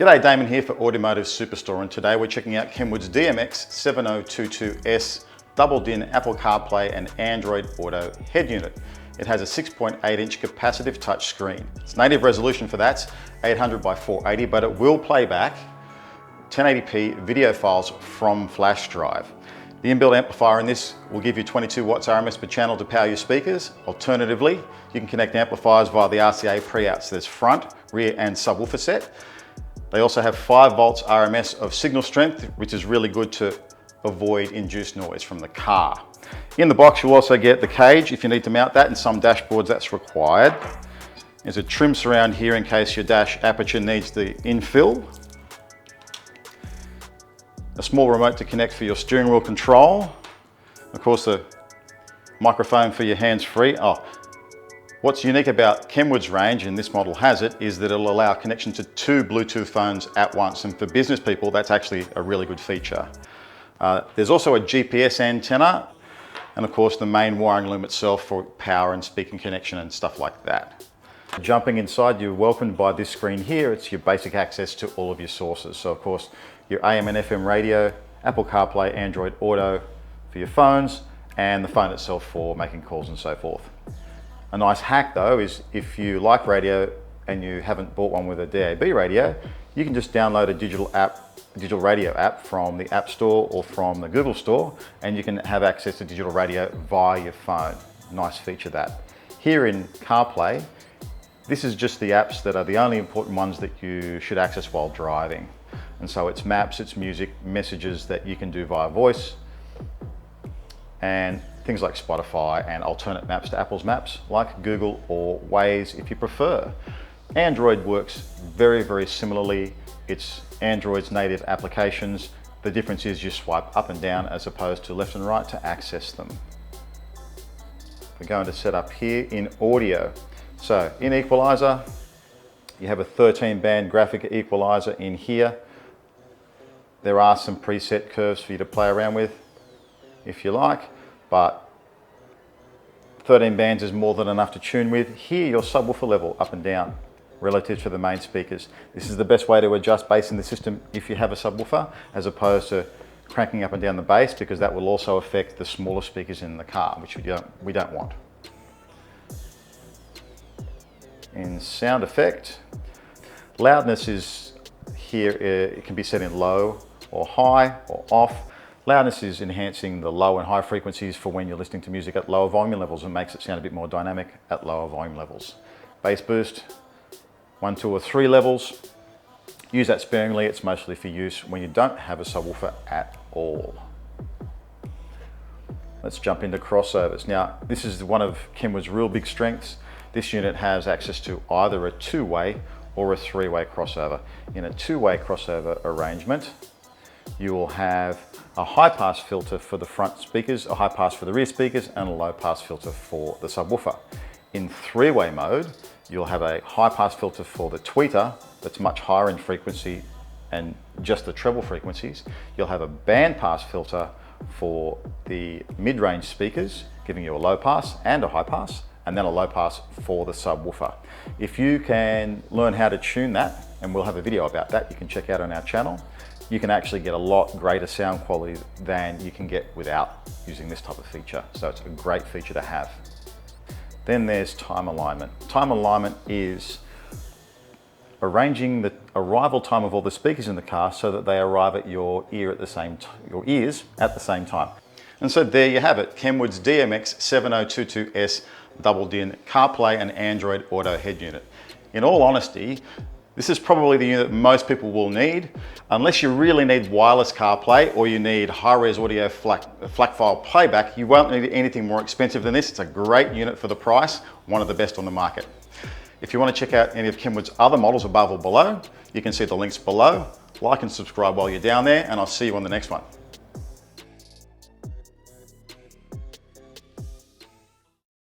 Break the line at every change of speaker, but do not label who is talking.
G'day, Damon here for Automotive Superstore, and today we're checking out Kenwood's DMX7022S double-din Apple CarPlay and Android Auto head unit. It has a 6.8-inch capacitive touchscreen. Its native resolution for that's 800 by 480, but it will play back 1080p video files from flash drive. The inbuilt amplifier in this will give you 22 watts RMS per channel to power your speakers. Alternatively, you can connect amplifiers via the RCA Preouts. There's front, rear and subwoofer set. They also have 5 volts RMS of signal strength, which is really good to avoid induced noise from the car. In the box, you'll also get the cage if you need to mount that, and some dashboards that's required. There's a trim surround here in case your dash aperture needs the infill. A small remote to connect for your steering wheel control. Of course, the microphone for your hands-free. What's unique about Kenwood's range, and this model has it, is that it'll allow connection to 2 Bluetooth phones at once. And for business people, that's actually a really good feature. There's also a GPS antenna, and of course the main wiring loom itself for power and speaking connection and stuff like that. Jumping inside, you're welcomed by this screen here. It's your basic access to all of your sources. So of course, your AM and FM radio, Apple CarPlay, Android Auto for your phones, and the phone itself for making calls and so forth. A nice hack though is if you like radio and you haven't bought one with a DAB radio, you can just download a digital radio app from the App Store or from the Google Store, and you can have access to digital radio via your phone. Nice feature that. Here in CarPlay, this is just the apps that are the only important ones that you should access while driving. And so it's maps, it's music, messages that you can do via voice, and things like Spotify and alternate maps to Apple's maps, like Google or Waze if you prefer. Android works very, very similarly. It's Android's native applications. The difference is you swipe up and down as opposed to left and right to access them. We're going to set up here in audio. So in equalizer, you have a 13-band graphic equalizer in here. There are some preset curves for you to play around with if you like, but 13 bands is more than enough to tune with. Here, your subwoofer level up and down relative to the main speakers. This is the best way to adjust bass in the system if you have a subwoofer, as opposed to cranking up and down the bass, because that will also affect the smaller speakers in the car, which we don't want. In sound effect, loudness is here, it can be set in low or high or off. Loudness is enhancing the low and high frequencies for when you're listening to music at lower volume levels, and makes it sound a bit more dynamic at lower volume levels. Bass boost, 1, 2 or 3 levels. Use that sparingly. It's mostly for use when you don't have a subwoofer at all. Let's jump into crossovers. Now, this is one of Kenwood's real big strengths. This unit has access to either a 2-way or a 3-way crossover. In a 2-way crossover arrangement, you will have a high pass filter for the front speakers, a high pass for the rear speakers, and a low pass filter for the subwoofer. In 3-way mode, you'll have a high pass filter for the tweeter that's much higher in frequency and just the treble frequencies. You'll have a band pass filter for the mid-range speakers, giving you a low pass and a high pass, and then a low pass for the subwoofer. If you can learn how to tune that, and we'll have a video about that you can check out on our channel, you can actually get a lot greater sound quality than you can get without using this type of feature. So it's a great feature to have. Then there's time alignment. Time alignment is arranging the arrival time of all the speakers in the car so that they arrive at your ears at the same time. And so there you have it, Kenwood's DMX7022S double-din CarPlay and Android Auto head unit. In all honesty, this is probably the unit most people will need, unless you really need wireless CarPlay or you need high-res audio FLAC file playback. You won't need anything more expensive than this. It's a great unit for the price, one of the best on the market. If you want to check out any of Kenwood's other models above or below, you can see the links below. Like and subscribe while you're down there, and I'll see you on the next one.